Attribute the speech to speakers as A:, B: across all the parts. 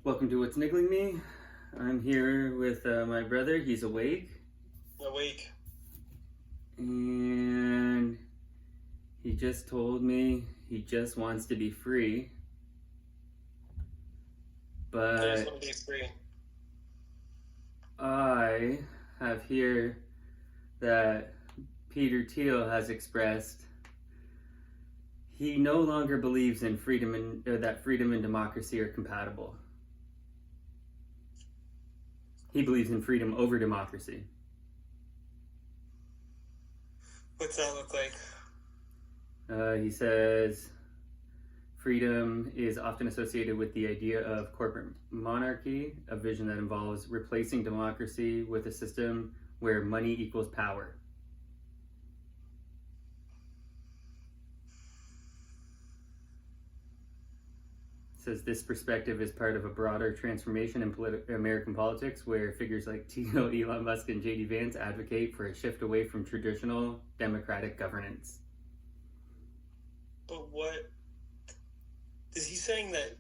A: Welcome to What's Niggling Me. I'm here with my brother. He's awake.
B: Awake.
A: And he just told me he just wants to be free.
B: There's
A: But
B: no day free.
A: I have here that Peter Thiel has expressed he no longer believes in freedom that freedom and democracy are compatible. He believes in freedom over democracy.
B: What's that look like?
A: He says freedom is often associated with the idea of corporate monarchy, a vision that involves replacing democracy with a system where money equals power. Says this perspective is part of a broader transformation in American politics where figures like Elon Musk and J.D. Vance advocate for a shift away from traditional democratic governance.
B: But what is he saying, that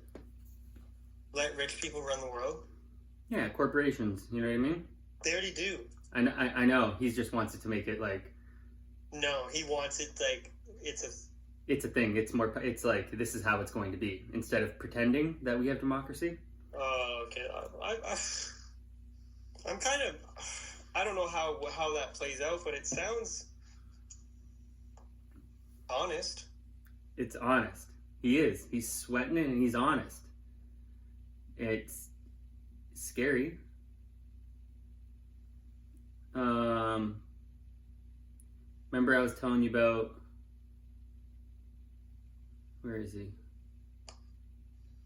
B: let rich people run the world?
A: Yeah, corporations, you know what I mean?
B: They already do.
A: I know, he just wants it to make it like...
B: No, he wants it like it's a
A: thing. It's like, this is how it's going to be. Instead of pretending that we have democracy.
B: okay. I'm kind of, I don't know how that plays out, but it sounds honest.
A: It's honest. He is. He's sweating it and he's honest. It's scary. Remember I was telling you about... Where is he?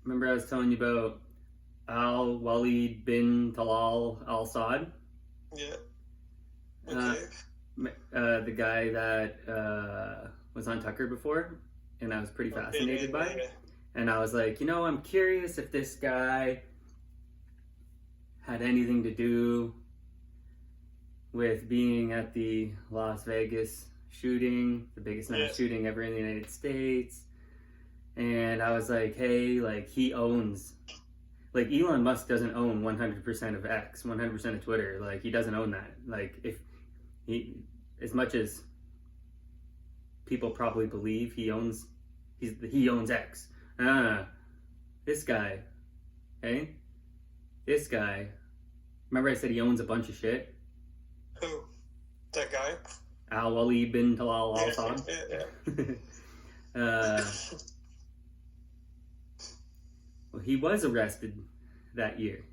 A: Remember I was telling you about Al-Walid bin Talal al-Saud?
B: Yeah. Okay.
A: The guy that was on Tucker before, and I was pretty fascinated by it. And I was like, I'm curious if this guy had anything to do with being at the Las Vegas shooting, the biggest mass shooting ever in the United States. And I was like, hey, like, he owns, like, Elon Musk doesn't own 100% of X, 100% of Twitter. Like, he doesn't own that. Like, if he, as much as people probably believe he owns X. This guy, hey? This guy, remember I said he owns a bunch of shit?
B: Who? That guy?
A: Al-Walid bin Talal al-Saud. Well, he was arrested that year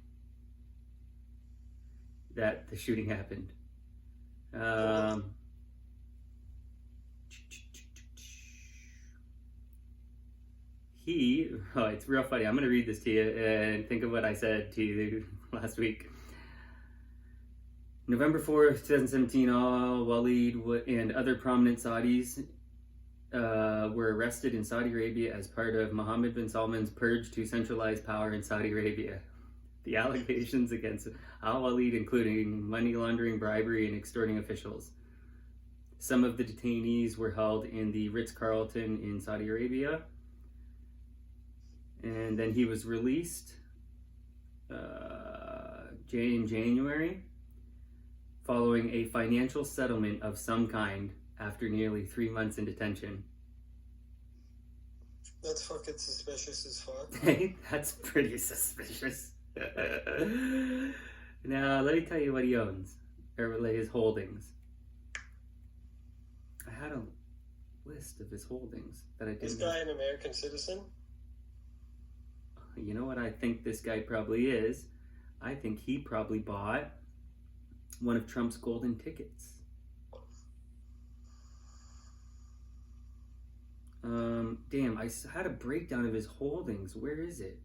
A: that the shooting happened. It's real funny. I'm going to read this to you and think of what I said to you last week. November 4th, 2017, Al-Walid and other prominent Saudis were arrested in Saudi Arabia as part of Mohammed bin Salman's purge to centralize power in Saudi Arabia. The allegations against Al-Walid including money laundering, bribery, and extorting officials. Some of the detainees were held in the Ritz-Carlton in Saudi Arabia, and then he was released in January following a financial settlement of some kind after nearly 3 months in detention.
B: That's fucking suspicious as fuck.
A: That's pretty suspicious. Now, let me tell you what he owns, or his holdings. I had a list of his holdings that I didn't...
B: This guy an American citizen?
A: You know what I think this guy probably is? I think he probably bought one of Trump's golden tickets. Damn, I had a breakdown of his holdings. Where is it?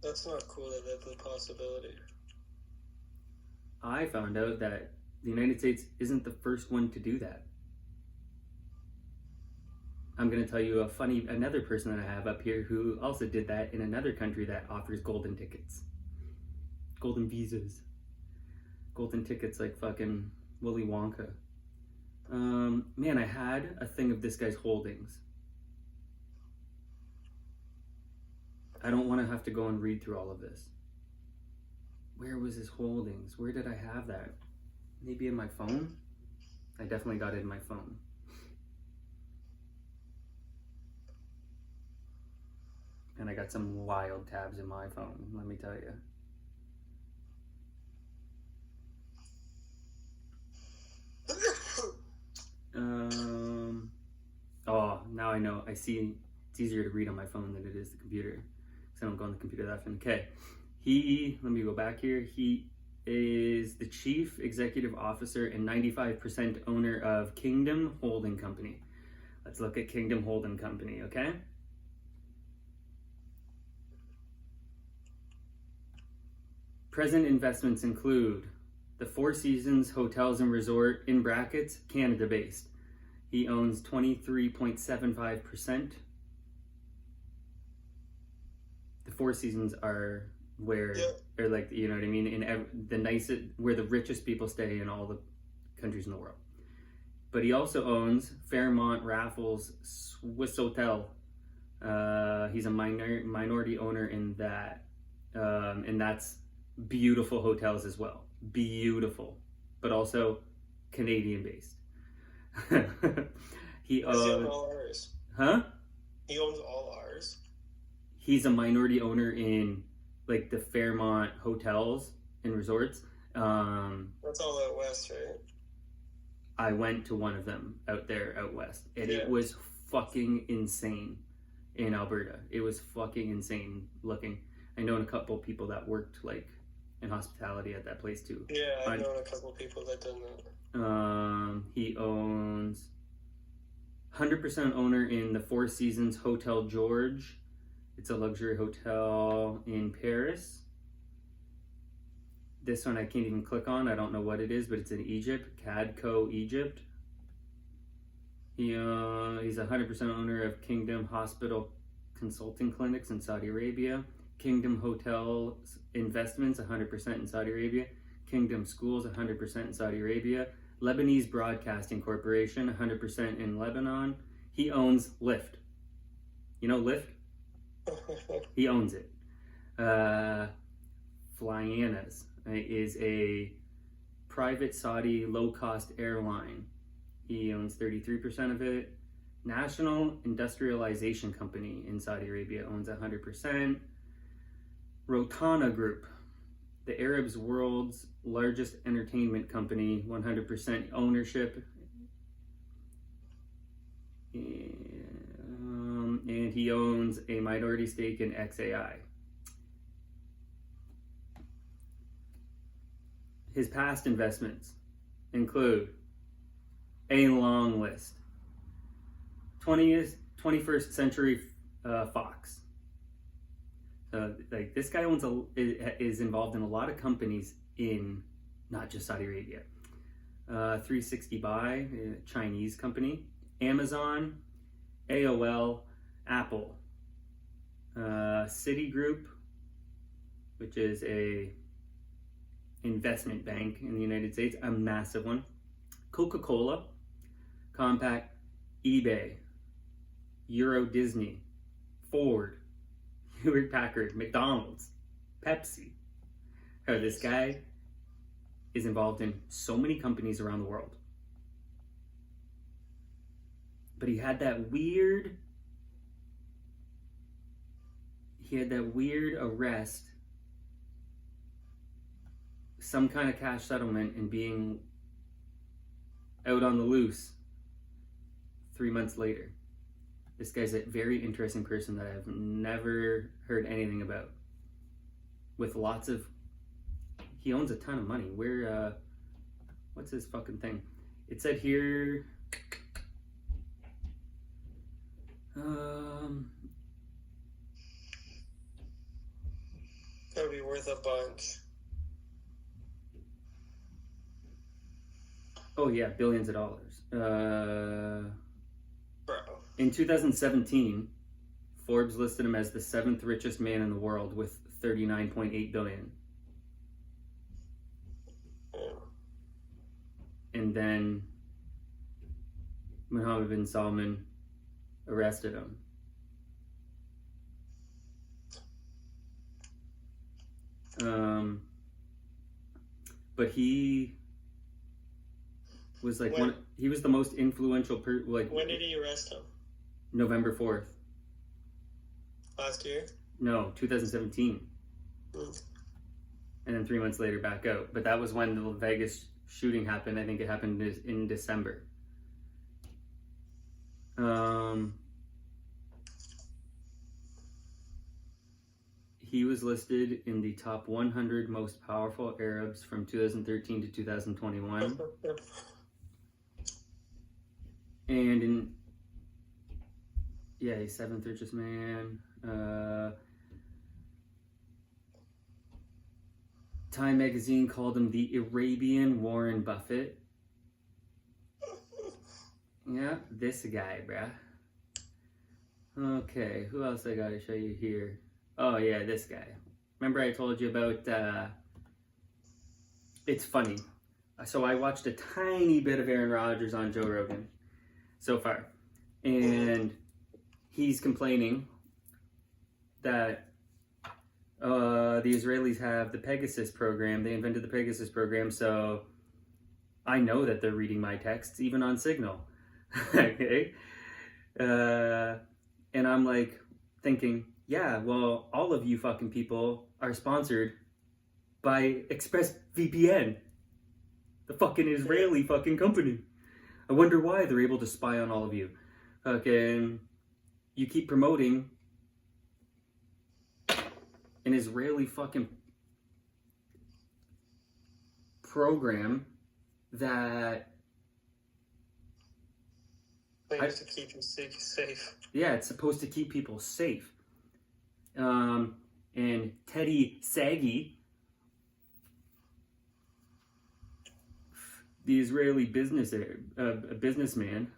B: That's not cool that that's a possibility.
A: I found out that the United States isn't the first one to do that. I'm going to tell you another person that I have up here who also did that in another country that offers golden tickets. Golden visas. Golden tickets like fucking Willy Wonka. Man, I had a thing of this guy's holdings. I don't want to have to go and read through all of this. Where was his holdings? Where did I have that? Maybe in my phone? I definitely got it in my phone. And I got some wild tabs in my phone, let me tell you. Oh, now I know. I see it's easier to read on my phone than it is the computer. Because I don't go on the computer that often. Okay. Let me go back here. He is the chief executive officer and 95% owner of Kingdom Holding Company. Let's look at Kingdom Holding Company, okay? Present investments include the Four Seasons Hotels and Resort, in brackets, Canada-based. He owns 23.75%. The Four Seasons are where, or like, you know what I mean, in the nicest, where the richest people stay in all the countries in the world. But he also owns Fairmont Raffles Swiss Hotel. He's a minority owner in that, and that's beautiful hotels as well. Beautiful, but also Canadian-based.
B: He owns all ours.
A: Huh?
B: He owns all ours.
A: He's a minority owner in like the Fairmont hotels and resorts.
B: That's all out west, right?
A: I went to one of them out west, and it was fucking insane in Alberta. It was fucking insane looking. I know a couple people that worked like in hospitality at that place too.
B: Yeah, I've known a couple people that done that.
A: He owns 100% owner in the Four Seasons Hotel George. It's a luxury hotel in Paris. This one I can't even click on. I don't know what it is, but it's in Egypt, Cadco, Egypt. He's a 100% owner of Kingdom Hospital Consulting Clinics in Saudi Arabia. Kingdom Hotel Investments, 100% in Saudi Arabia. Kingdom Schools, 100% in Saudi Arabia. Lebanese Broadcasting Corporation, 100% in Lebanon. He owns Lyft. You know Lyft? He owns it. Flyanas is a private Saudi low-cost airline. He owns 33% of it. National Industrialization Company in Saudi Arabia owns 100%. Rotana Group, the Arabs' world's largest entertainment company, 100% ownership. And he owns a minority stake in XAI. His past investments include a long list. 21st Century Fox. So, like, this guy is involved in a lot of companies in not just Saudi Arabia. 360 Buy, a Chinese company. Amazon, AOL, Apple. Citigroup, which is a investment bank in the United States, a massive one. Coca-Cola, Compaq, eBay, Euro Disney, Ford, Hewlett Packard, McDonald's, Pepsi. This guy is involved in so many companies around the world. But he had that weird arrest, some kind of cash settlement, and being out on the loose 3 months later. This guy's a very interesting person that I've never heard anything about. With lots of, he owns a ton of money. What's his fucking thing? It said here,
B: Gotta be worth a bunch.
A: Oh yeah, billions of dollars.
B: Bro.
A: In 2017, Forbes listed him as the 7th richest man in the world with 39.8 billion. And then Mohammed bin Salman arrested him. but he was like he was the most influential
B: when did he arrest him?
A: November 4th.
B: Last year?
A: No, 2017.
B: Mm.
A: And then 3 months later back out. But that was when the Vegas shooting happened. I think it happened in December. He was listed in the top 100 most powerful Arabs from 2013 to 2021. And he's seventh richest man. Time magazine called him the Arabian Warren Buffett. Yeah, this guy, bruh. Okay, who else I gotta show you here? Oh yeah, this guy. Remember I told you about, it's funny. So I watched a tiny bit of Aaron Rodgers on Joe Rogan so far. And he's complaining that the Israelis have the Pegasus program. They invented the Pegasus program, so I know that they're reading my texts, even on Signal. Okay? And I'm like thinking, yeah, well, all of you fucking people are sponsored by ExpressVPN, the fucking Israeli fucking company. I wonder why they're able to spy on all of you. Fucking, you keep promoting an Israeli fucking program that
B: claims to keep you safe.
A: Yeah, it's supposed to keep people safe. And Teddy Sagi, the Israeli businessman,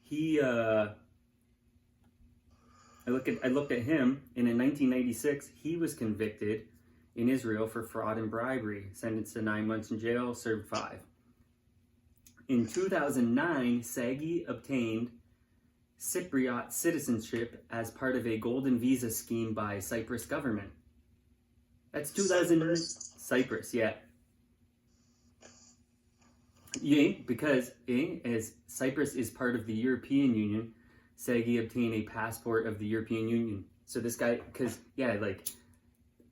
A: he I looked at him, and in 1996 he was convicted in Israel for fraud and bribery, sentenced to 9 months in jail, served 5. In 2009, Sagi obtained Cypriot citizenship as part of a golden visa scheme by Cyprus government. That's 2000. Cyprus, yeah. Yeah, because as Cyprus is part of the European Union, Sagi obtained a passport of the European Union. So this guy, because, like,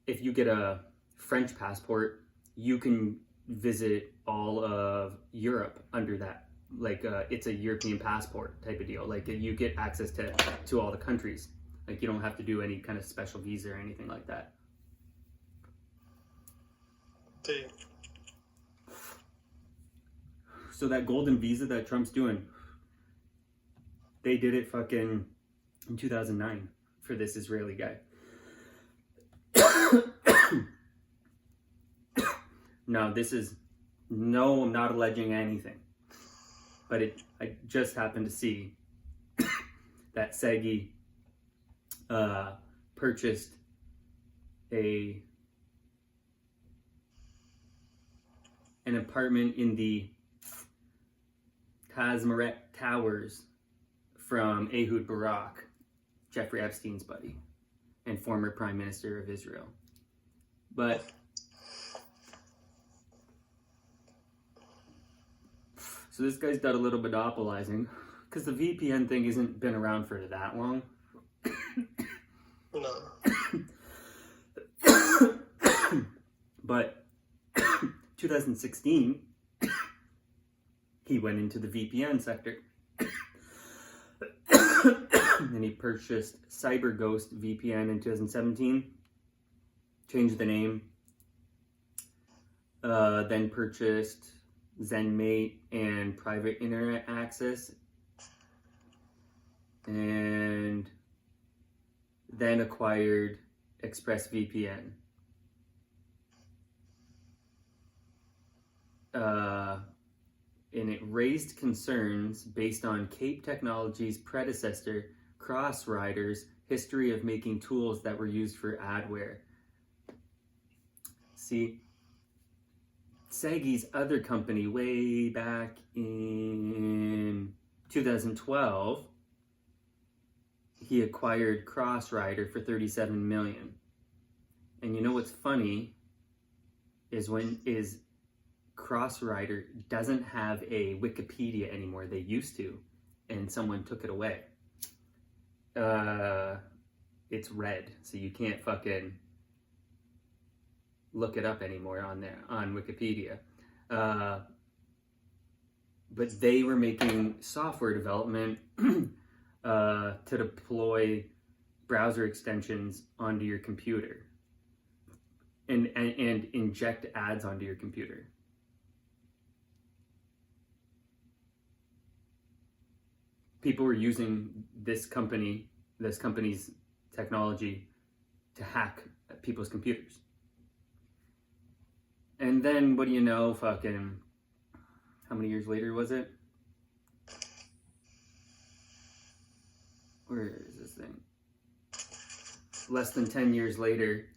A: if you get a French passport, you can visit all of Europe under that. Like, it's a European passport type of deal. Like, you get access to all the countries. Like, you don't have to do any kind of special visa or anything like that.
B: Dude.
A: So that golden visa that Trump's doing, they did it fucking in 2009 for this Israeli guy. No, I'm not alleging anything. But I just happened to see that Sagi purchased an apartment in the Tazmaret Towers from Ehud Barak, Jeffrey Epstein's buddy, and former Prime Minister of Israel. But so this guy's done a little monopolizing, because the VPN thing hasn't been around for that long.
B: No.
A: But 2016, he went into the VPN sector. And he purchased CyberGhost VPN in 2017, changed the name, then purchased ZenMate and private internet access, and then acquired ExpressVPN. And it raised concerns based on Cape Technology's predecessor, Crossrider's history of making tools that were used for adware. See, Sagi's other company, way back in 2012, he acquired Crossrider for $37 million. And you know what's funny is Crossrider doesn't have a Wikipedia anymore. They used to, and someone took it away. It's red, so you can't fucking look it up anymore on Wikipedia. But they were making software development to deploy browser extensions onto your computer and inject ads onto your computer. People were using this company's technology to hack people's computers. And then, what do you know, fucking, how many years later was it? Where is this thing? Less than 10 years later,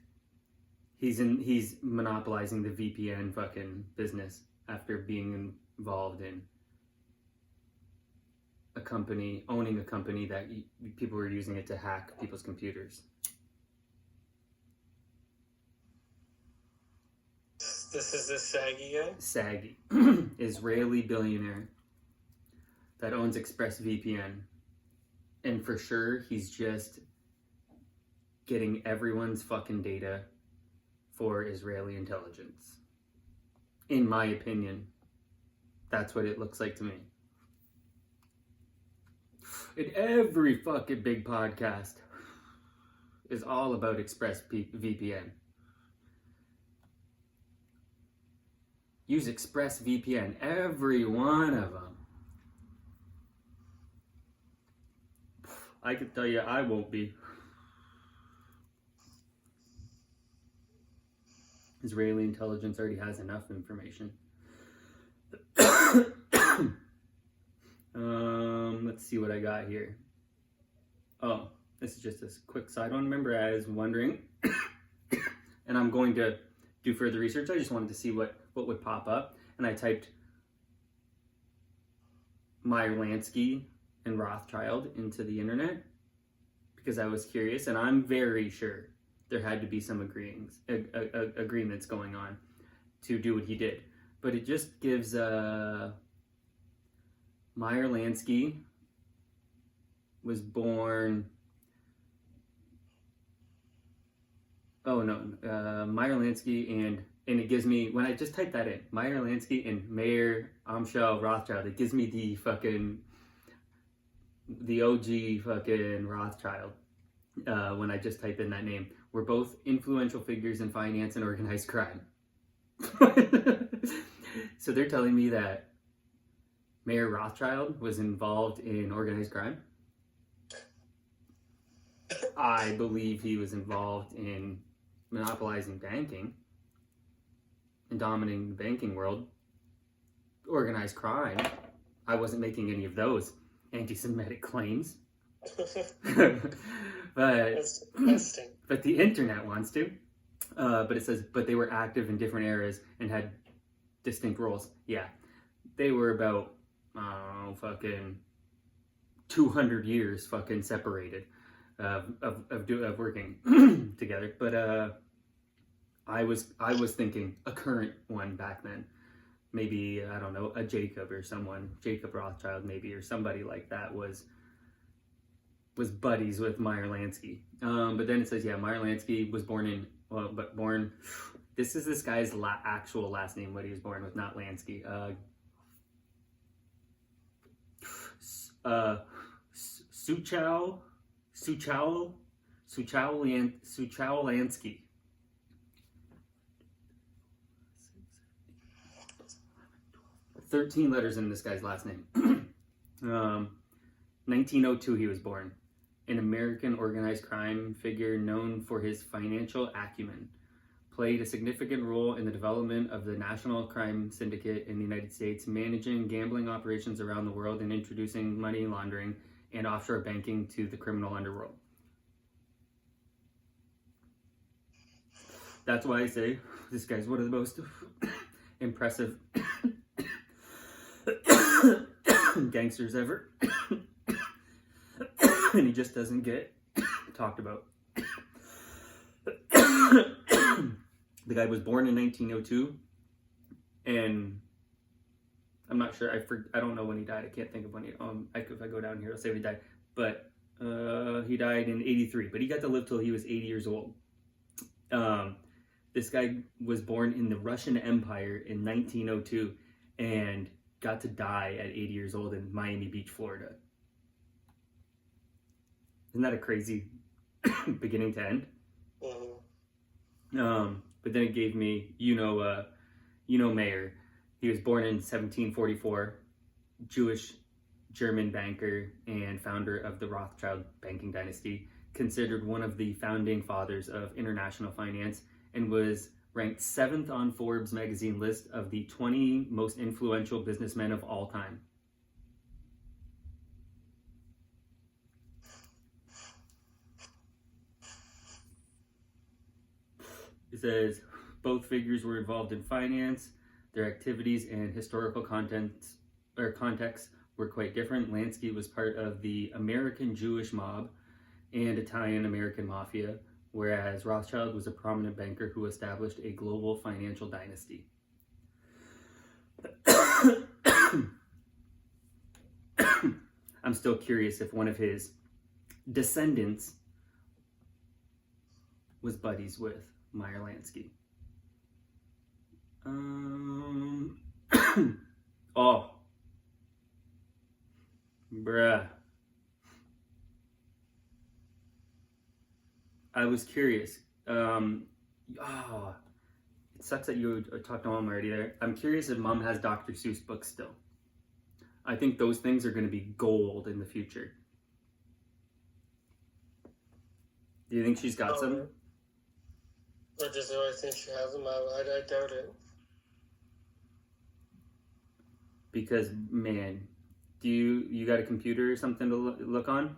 A: he's monopolizing the VPN fucking business after being involved in owning a company that people were using it to hack people's computers.
B: This is this Saggy guy?
A: Saggy. Israeli billionaire that owns ExpressVPN. And for sure, he's just getting everyone's fucking data for Israeli intelligence. In my opinion, that's what it looks like to me. And every fucking big podcast is all about ExpressVPN. Use ExpressVPN, every one of them. I can tell you I won't be. Israeli intelligence already has enough information. Let's see what I got here. Oh, this is just a quick side one. Remember, I was wondering, and I'm going to do further research. I just wanted to see what would pop up, and I typed Meyer Lansky and Rothschild into the internet because I was curious, and I'm very sure there had to be some agreements going on to do what he did. But it just gives Meyer Lansky was born. Oh no, Meyer Lansky and it gives me, when I just type that in, Meyer Lansky and Mayer Amschel Rothschild, it gives me the OG fucking Rothschild. When I just type in that name, we're both influential figures in finance and organized crime. So they're telling me that Mayer Rothschild was involved in organized crime. I believe he was involved in monopolizing banking and dominating the banking world. Organized crime, I wasn't making any of those anti-Semitic claims. But the internet wants to. But it says, but they were active in different eras and had distinct roles. Yeah, they were about fucking 200 years fucking separated of working together. But I was thinking a current one back then. Maybe, I don't know, a Jacob Rothschild maybe, or somebody like that was buddies with Meyer Lansky. But then it says, yeah, Meyer Lansky was born, this is this guy's actual last name, what he was born with, not Lansky. Suchau Lansky. 13 letters in this guy's last name. 1902 he was born. An American organized crime figure known for his financial acumen. Played a significant role in the development of the National Crime Syndicate in the United States, managing gambling operations around the world and introducing money laundering and offshore banking to the criminal underworld. That's why I say this guy's one of the most impressive gangsters ever. And he just doesn't get talked about. The guy was born in 1902, and I'm not sure. I don't know when he died. I can't think of when he. If I go down here, I'll say when he died. But he died in 83. But he got to live till he was 80 years old. This guy was born in the Russian Empire in 1902, and got to die at 80 years old in Miami Beach, Florida. Isn't that a crazy beginning to end? But then it gave me, Mayer. He was born in 1744, Jewish German banker and founder of the Rothschild banking dynasty, considered one of the founding fathers of international finance, and was ranked 7th on Forbes magazine list of the 20 most influential businessmen of all time. It says both figures were involved in finance. Their activities and historical contexts were quite different. Lansky was part of the American Jewish mob and Italian-American mafia, whereas Rothschild was a prominent banker who established a global financial dynasty. I'm still curious if one of his descendants was buddies with Meyer Lansky. Oh. Bruh. I was curious. It sucks that you talked to Mom already there. I'm curious if Mom has Dr. Seuss books still. I think those things are going to be gold in the future. Do you think she's got some?
B: I just know I think she has them. I doubt it.
A: Because, man, do you got a computer or something to look on?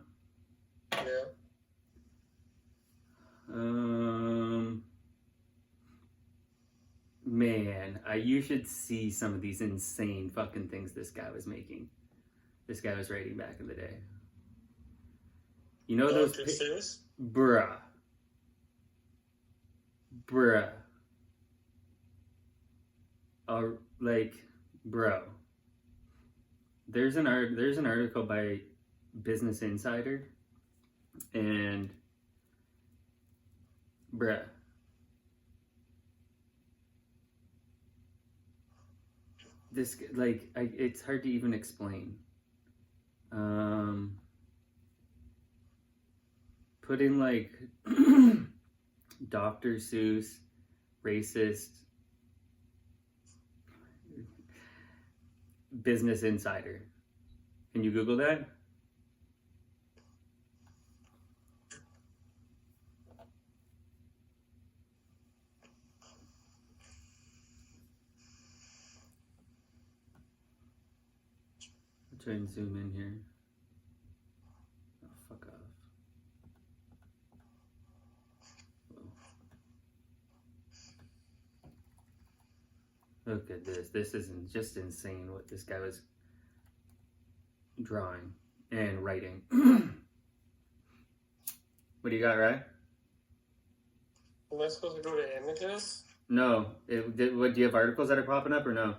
B: Yeah.
A: Man, you should see some of these insane fucking things this guy was making. This guy was writing back in the day. You know those... Bruh. Bro. There's an article by Business Insider, and bruh. This, it's hard to even explain. Put in, Dr. Seuss, racist, Business Insider. Can you Google that? I'll try and zoom in here. Oh, fuck off. Whoa. Look at this. This is just insane what this guy was drawing and writing. What do you got, right?
B: Am I supposed to go to images?
A: No. Do you have articles that are popping up or no?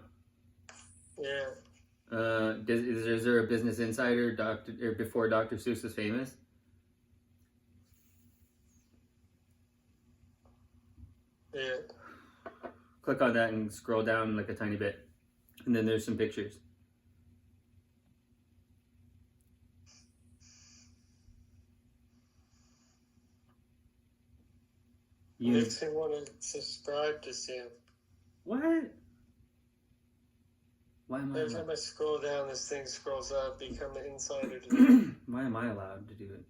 B: Yeah.
A: Is there a Business Insider before Dr. Seuss was famous?
B: Yeah.
A: Click on that and scroll down a tiny bit. And then there's some pictures.
B: Makes me want to subscribe to Sam.
A: What? Why am I?
B: Every time I scroll down, this thing scrolls up, become an insider to me.
A: Why am I allowed to do it?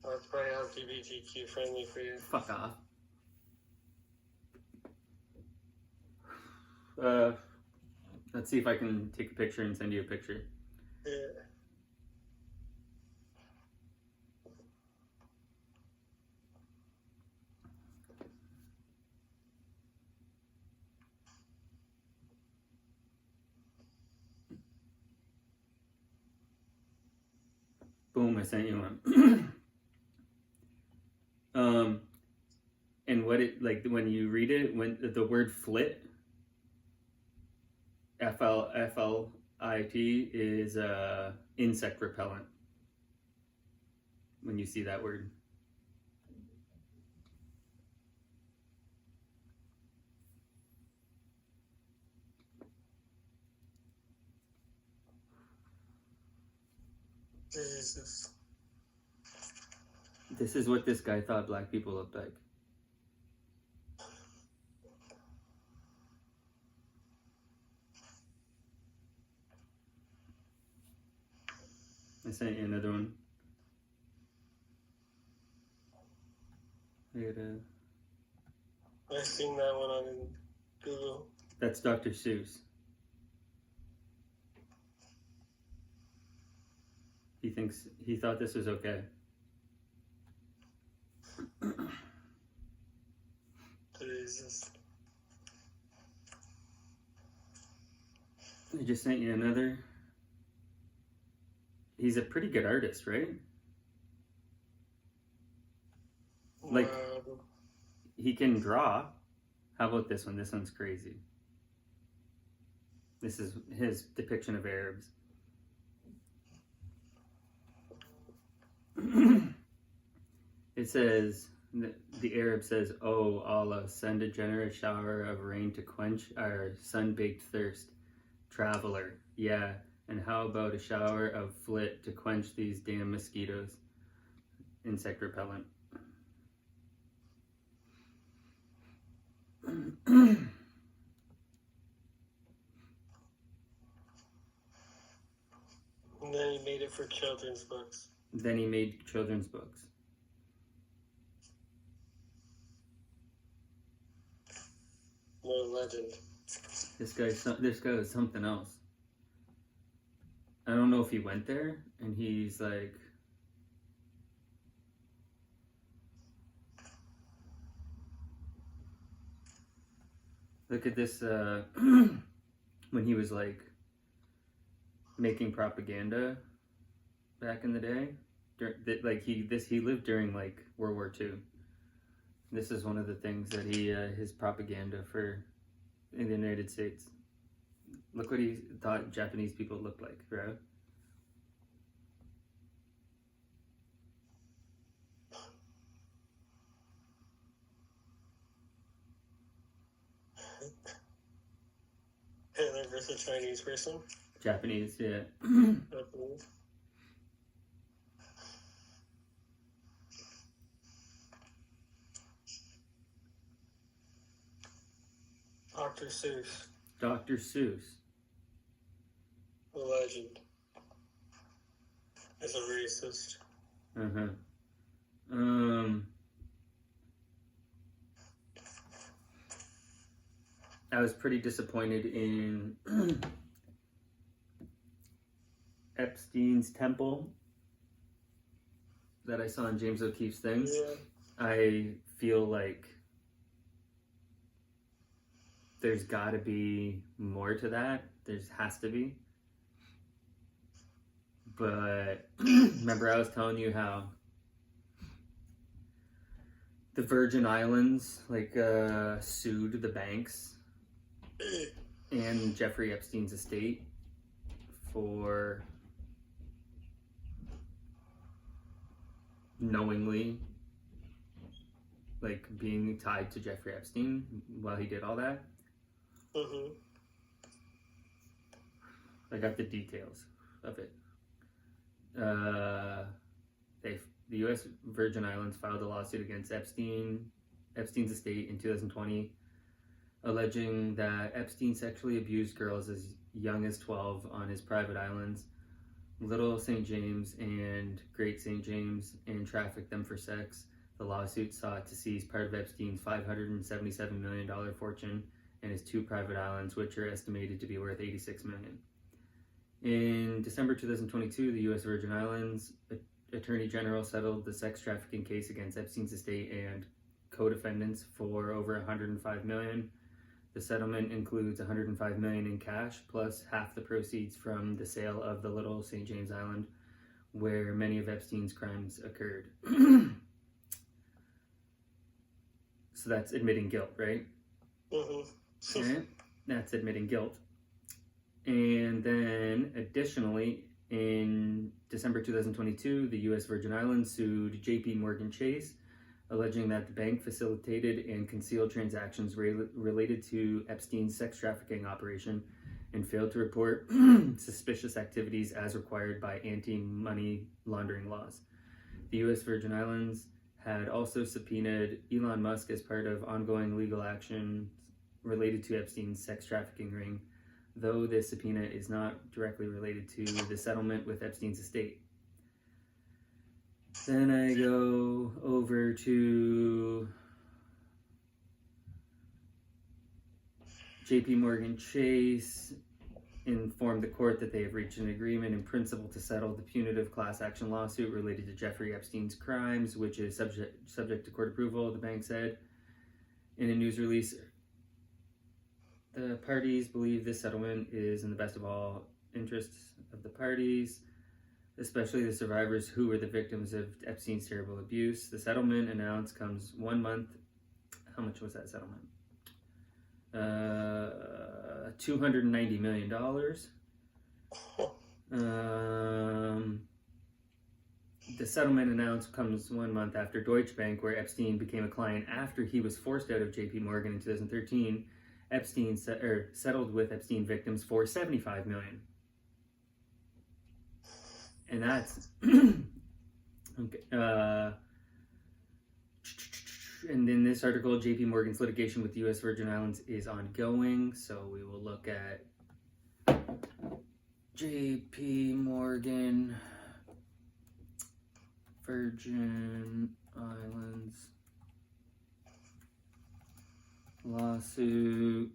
B: Oh, it's probably LGBTQ friendly for you.
A: Fuck off. Let's see if I can take a picture and send you a picture.
B: Yeah.
A: Boom, I sent you one. And what what it, like when you read it, when the word flit, FLIT, is insect repellent. When you see that word.
B: Jesus.
A: This is what this guy thought black people looked like. I sent you another one.
B: I've seen that one on Google.
A: That's Dr. Seuss. He thought this was okay.
B: Jesus.
A: I just sent you another. He's a pretty good artist, right? Like, he can draw. How about this one? This one's crazy. This is his depiction of Arabs. It says, the Arab says, "Oh Allah, send a generous shower of rain to quench our sun-baked thirst. Traveler, yeah, and how about a shower of flit to quench these damn mosquitoes? Insect repellent."
B: And then he made it for children's books.
A: Then he made children's books.
B: What a legend.
A: This guy was something else. I don't know if he went there and he's like, look at this, when he was like making propaganda back in the day. Like he lived during like World War II. This is one of the things that his propaganda for in the United States. Look what he thought Japanese people looked like, right?
B: Hitler versus a Chinese person?
A: Japanese, yeah.
B: Dr. Seuss.
A: Dr. Seuss.
B: A legend. As a racist.
A: I was pretty disappointed in Epstein's temple that I saw in James O'Keefe's thing.
B: Yeah.
A: I feel like there's got to be more to that. There has to be. But remember I was telling you how the Virgin Islands sued the banks and Jeffrey Epstein's estate for knowingly being tied to Jeffrey Epstein while he did all that.
B: Mm-hmm.
A: I got the details of it. The U.S. Virgin Islands filed a lawsuit against Epstein's estate in 2020, alleging that Epstein sexually abused girls as young as 12 on his private islands, Little St. James and Great St. James, and trafficked them for sex. The lawsuit sought to seize part of Epstein's $577 million fortune and his 2 private islands, which are estimated to be worth $86 million. In December 2022, the U.S. Virgin Islands Attorney General settled the sex trafficking case against Epstein's estate and co-defendants for over $105 million. The settlement includes $105 million in cash, plus half the proceeds from the sale of the Little St. James Island, where many of Epstein's crimes occurred. So that's admitting guilt, right?
B: Mm-hmm.
A: Right? That's admitting guilt. And then additionally, in December 2022, the U.S. Virgin Islands sued J.P. Morgan Chase, alleging that the bank facilitated and concealed transactions related to Epstein's sex trafficking operation and failed to report suspicious activities as required by anti-money laundering laws. The U.S. Virgin Islands had also subpoenaed Elon Musk as part of ongoing legal action related to Epstein's sex trafficking ring, though this subpoena is not directly related to the settlement with Epstein's estate. Then I go over to J.P. Morgan Chase informed the court that they have reached an agreement in principle to settle the punitive class action lawsuit related to Jeffrey Epstein's crimes, which is subject to court approval, the bank said in a news release. The parties believe this settlement is in the best of all interests of the parties, especially the survivors who were the victims of Epstein's terrible abuse. The settlement announced comes 1 month. How much was that settlement? $290 million. The settlement announced comes 1 month after Deutsche Bank, where Epstein became a client after he was forced out of J.P. Morgan in 2013. Epstein settled with Epstein victims for $75 million. And that's okay. And in this article, J.P. Morgan's litigation with the U.S. Virgin Islands is ongoing. So we will look at J.P. Morgan, Virgin Islands lawsuit.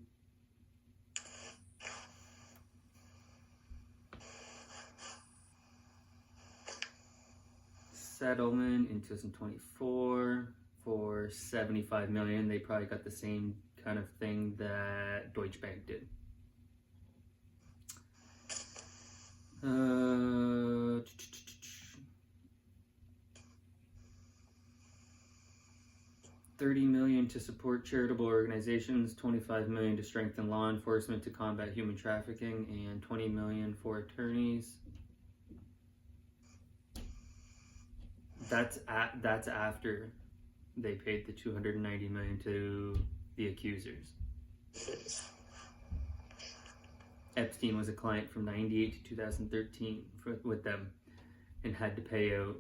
A: Settlement in 2024 for $75 million. They probably got the same kind of thing that Deutsche Bank did. $30 million to support charitable organizations, $25 million to strengthen law enforcement to combat human trafficking, and $20 million for attorneys. That's after they paid the $290 million to the accusers. Epstein was a client from 1998 to 2013 with them, and had to pay out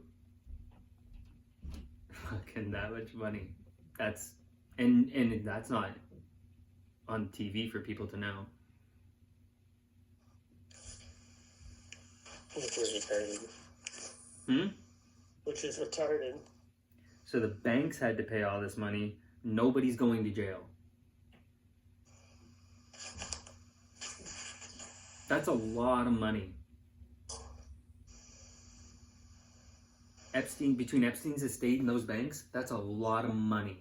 A: fucking that much money. That's and that's not on TV for people to know.
B: Which is retarded. Which is retarded.
A: So the banks had to pay all this money. Nobody's going to jail. That's a lot of money. Between Epstein's estate and those banks, that's a lot of money.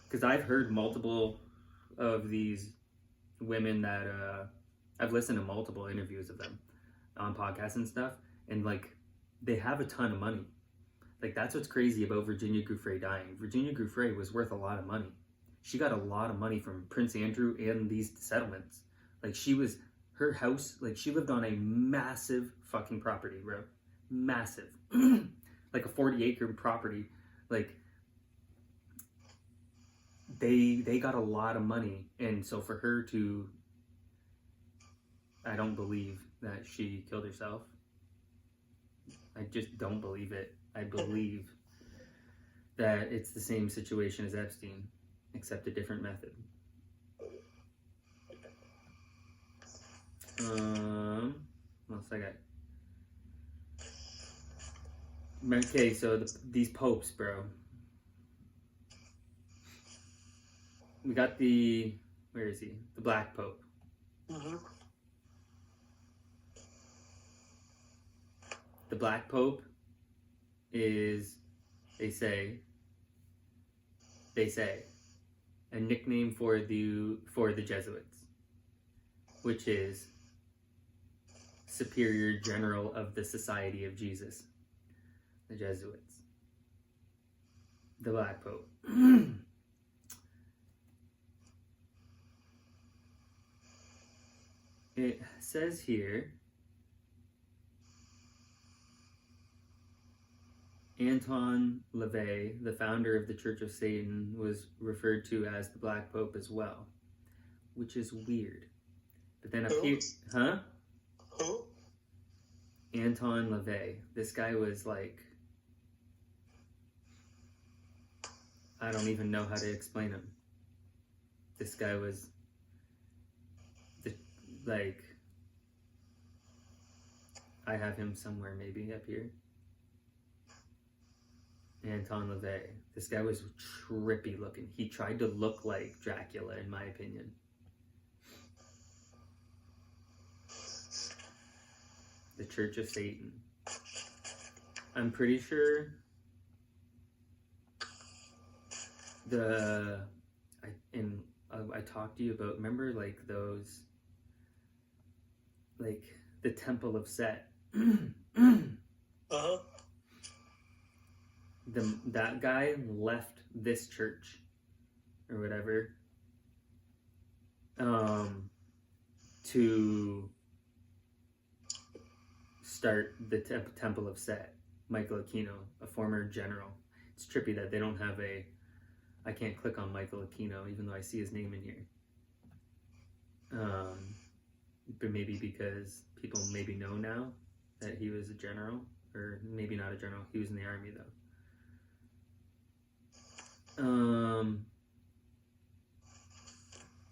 A: Because I've heard multiple of these women that I've listened to multiple interviews of them on podcasts and stuff, and like they have a ton of money. Like that's what's crazy about Virginia Giuffre dying. Virginia Giuffre was worth a lot of money. She got a lot of money from Prince Andrew and these settlements. Like her house, like she lived on a massive fucking property, bro. Massive. Like a 40-acre property. Like they got a lot of money, and so for her to, I don't believe that she killed herself. I just don't believe it. I believe that it's the same situation as Epstein, except a different method. What else I got? Okay, so these popes, bro. We got where is he? The Black Pope.
B: Mm-hmm.
A: The Black Pope is, they say, a nickname for the Jesuits, which is Superior General of the Society of Jesus. The Jesuits. The Black Pope. It says here, Anton LaVey, the founder of the Church of Satan, was referred to as the Black Pope as well, which is weird. But then up here, huh?
B: Who?
A: Anton LaVey. This guy was like, I don't even know how to explain him. This guy was like, I have him somewhere maybe up here. Anton LaVey. This guy was trippy looking. He tried to look like Dracula, in my opinion. The Church of Satan. I'm pretty sure I talked to you about, remember like those, like the Temple of Set.
B: Uh-huh.
A: That guy left this church or whatever to start the Temple of Set. Michael Aquino, a former general. It's trippy that they don't have I can't click on Michael Aquino even though I see his name in here. But maybe because people maybe know now that he was a general, or maybe not a general, he was in the army though.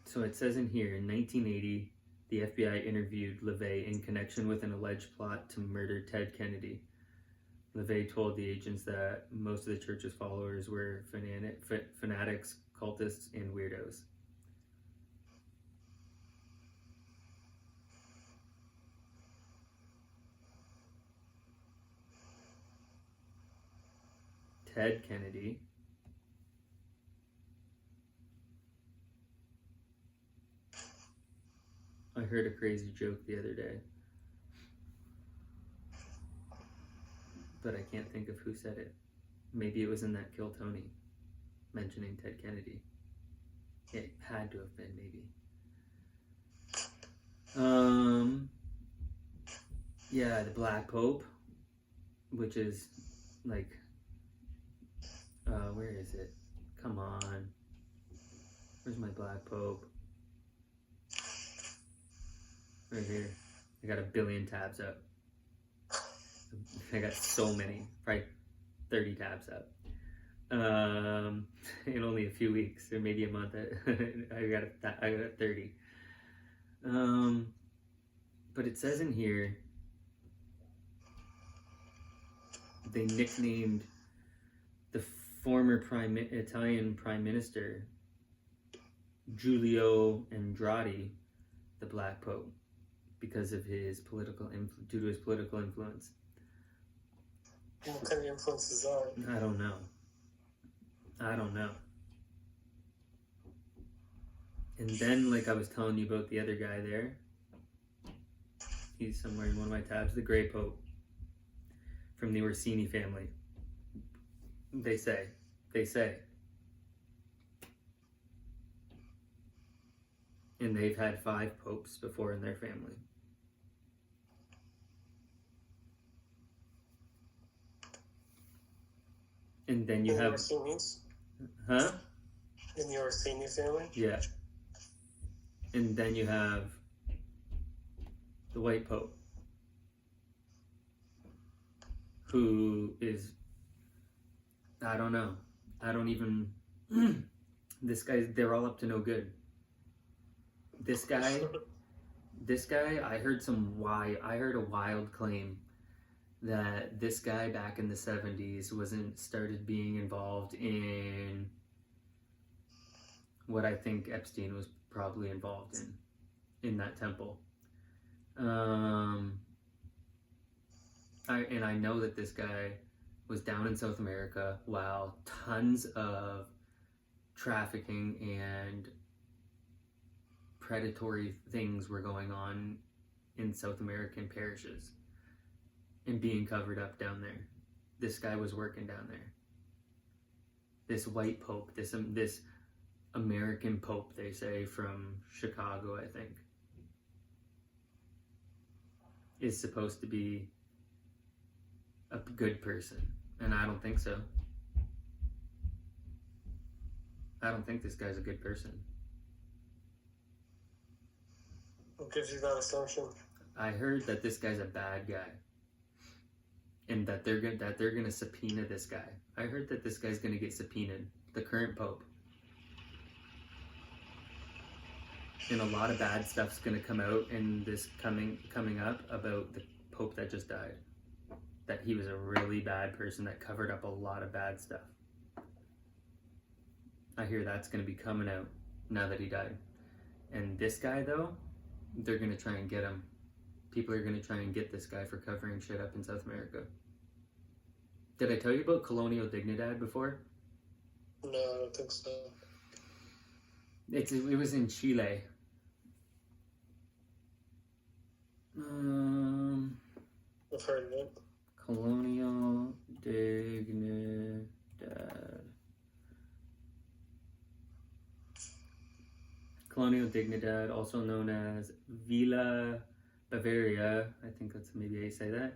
A: So it says in here, in 1980, the FBI interviewed LaVey in connection with an alleged plot to murder Ted Kennedy. LaVey told the agents that most of the church's followers were fanatics, cultists, and weirdos. Ted Kennedy. I heard a crazy joke the other day, but I can't think of who said it. Maybe it was in that Kill Tony, mentioning Ted Kennedy. It had to have been, maybe. Yeah, the Black Pope, which is like, where is it? Come on. Where's my Black Pope? Right here. I got 1 billion tabs up. I got so many, probably 30 tabs up. In only a few weeks, or maybe a month, I got 30. But it says in here, they nicknamed the former Italian Prime Minister, Giulio Andreotti, the Black Pope, because of his due to his political influence.
B: What kind of influences are?
A: I don't know. And then, like I was telling you about the other guy there, he's somewhere in one of my tabs, the Grey Pope, from the Orsini family. They say. And they've had 5 popes before in their family. And then you have... Huh?
B: In the Orsini family?
A: Yeah. And then you have the White Pope, who is... I don't know. I don't even... This guy, they're all up to no good. This guy, I heard a wild claim that this guy back in the 70s started being involved in what I think Epstein was probably involved in that temple. I know that this guy was down in South America while tons of trafficking and predatory things were going on in South American parishes and being covered up down there. this guy was working down there. This white pope, this American pope, they say, from Chicago, I think, is supposed to be a good person. And I don't think so. I don't think this guy's a good person.
B: What gives you that assumption?
A: I heard that this guy's a bad guy, and that they're gonna subpoena this guy. I heard that this guy's gonna get subpoenaed, the current pope, and a lot of bad stuff's gonna come out in this coming up about the pope that just died. That he was a really bad person that covered up a lot of bad stuff. I hear that's gonna be coming out now that he died. And this guy, though, they're gonna try and get him. People are gonna try and get this guy for covering shit up in South America. Did I tell you about Colonial Dignidad before?
B: No, I don't think so.
A: It was in Chile.
B: I've heard of it.
A: Colonial Dignidad. Colonial Dignidad, also known as Villa Bavaria, I think that's maybe how you say that,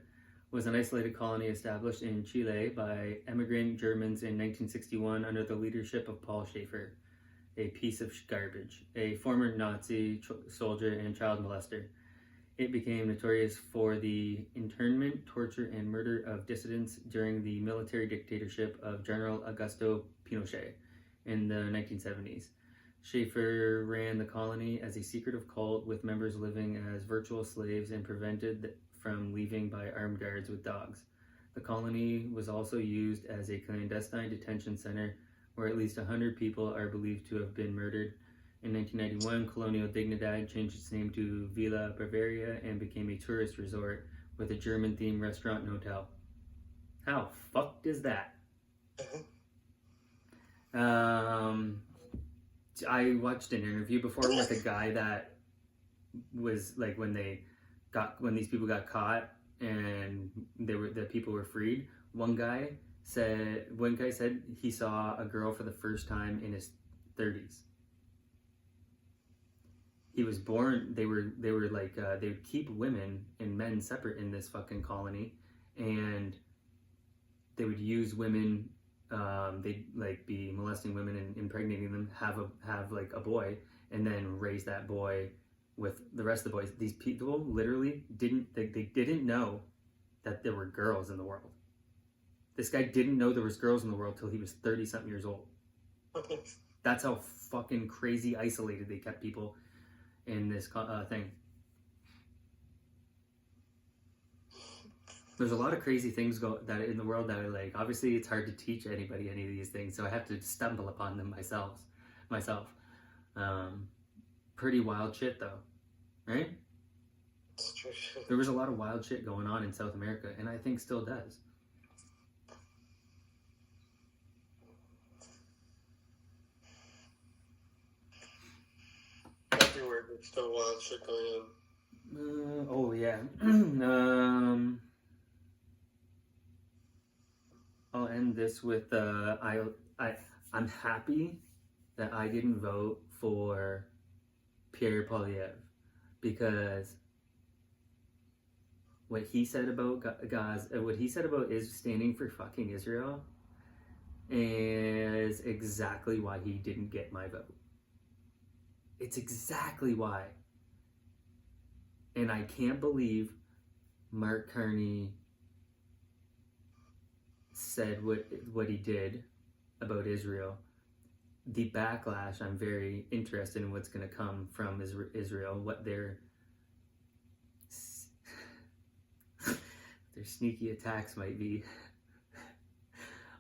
A: was an isolated colony established in Chile by emigrant Germans in 1961 under the leadership of Paul Schaefer, a piece of garbage, a former Nazi soldier and child molester. It became notorious for the internment, torture, and murder of dissidents during the military dictatorship of General Augusto Pinochet in the 1970s. Schaefer ran the colony as a secretive cult with members living as virtual slaves and prevented from leaving by armed guards with dogs. The colony was also used as a clandestine detention center where at least 100 people are believed to have been murdered. In 1991, Colonial Dignidad changed its name to Villa Bavaria and became a tourist resort with a German-themed restaurant and hotel. How fucked is that? I watched an interview before with a guy that was like when these people got caught and the people were freed. One guy said he saw a girl for the first time in his 30s. He was born. They were like they would keep women and men separate in this fucking colony, and they would use women. They'd like be molesting women and impregnating them, have like a boy, and then raise that boy with the rest of the boys. These people literally they didn't know that there were girls in the world. This guy didn't know there was girls in the world till he was 30-something years old. That's how fucking crazy isolated they kept people in this thing. There's a lot of crazy things that in the world that are like, obviously it's hard to teach anybody any of these things, so I have to stumble upon them myself. Pretty wild shit though, right?
B: It's true.
A: There was a lot of wild shit going on in South America, and I think still does.
B: Everywhere there's still wild shit going on.
A: Oh yeah. I'll end this with I'm happy that I didn't vote for Pierre Poilievre, because what he said about what he said about is standing for fucking Israel is exactly why he didn't get my vote. It's exactly why. And I can't believe Mark Carney said what he did about Israel. The backlash, I'm very interested in what's going to come from Israel, what their sneaky attacks might be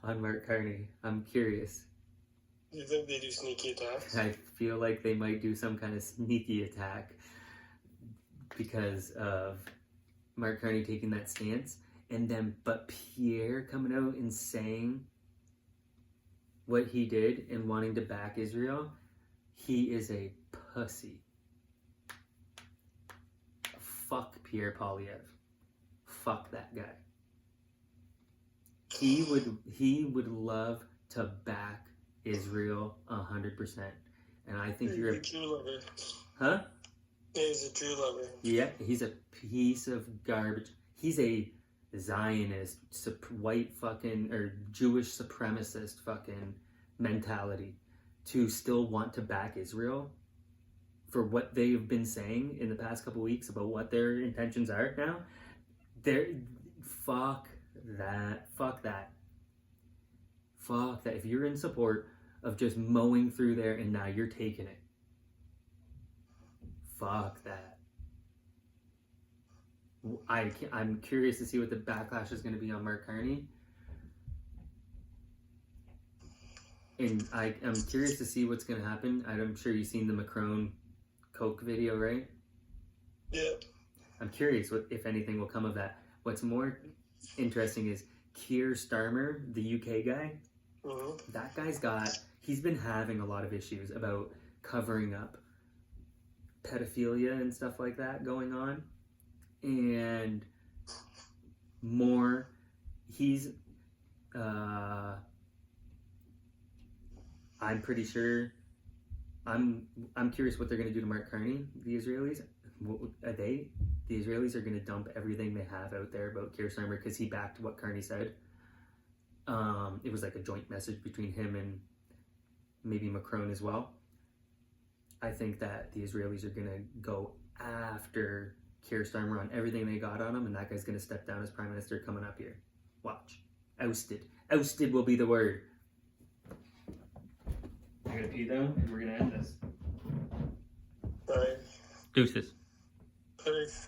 A: on Mark Carney. I'm curious.
B: You think they do sneaky attacks?
A: I feel like they might do some kind of sneaky attack because of Mark Carney taking that stance, but Pierre coming out and saying what he did and wanting to back Israel. He is a pussy. Fuck Pierre Poilievre. Fuck that guy. He would love to back Israel 100%, and I think you're
B: a Jew lover.
A: Huh?
B: Yeah, he's a Jew lover.
A: Yeah, he's a piece of garbage. He's a Zionist, white fucking or Jewish supremacist fucking mentality to still want to back Israel for what they've been saying in the past couple weeks about what their intentions are now. They're fuck that. If you're in support of just mowing through there and now you're taking it, fuck that. I'm curious to see what the backlash is going to be on Mark Carney. And I'm curious to see what's going to happen. I'm sure you've seen the Macron Coke video, right?
B: Yeah.
A: I'm curious if anything will come of that. What's more interesting is Keir Starmer, the UK guy.
B: Mm-hmm.
A: That guy's he's been having a lot of issues about covering up pedophilia and stuff like that going on. And more, he's, I'm pretty sure, I'm curious what they're going to do to Mark Carney, the Israelis. The Israelis are going to dump everything they have out there about Keir Starmer because he backed what Carney said. It was like a joint message between him and maybe Macron as well. I think that the Israelis are going to go after Keir Starmer on everything they got on him, and that guy's going to step down as prime minister coming up here. Watch. Ousted. Ousted will be the word. I'm going to pee though, and we're going to end this.
B: Bye.
A: Deuces.
B: Peace.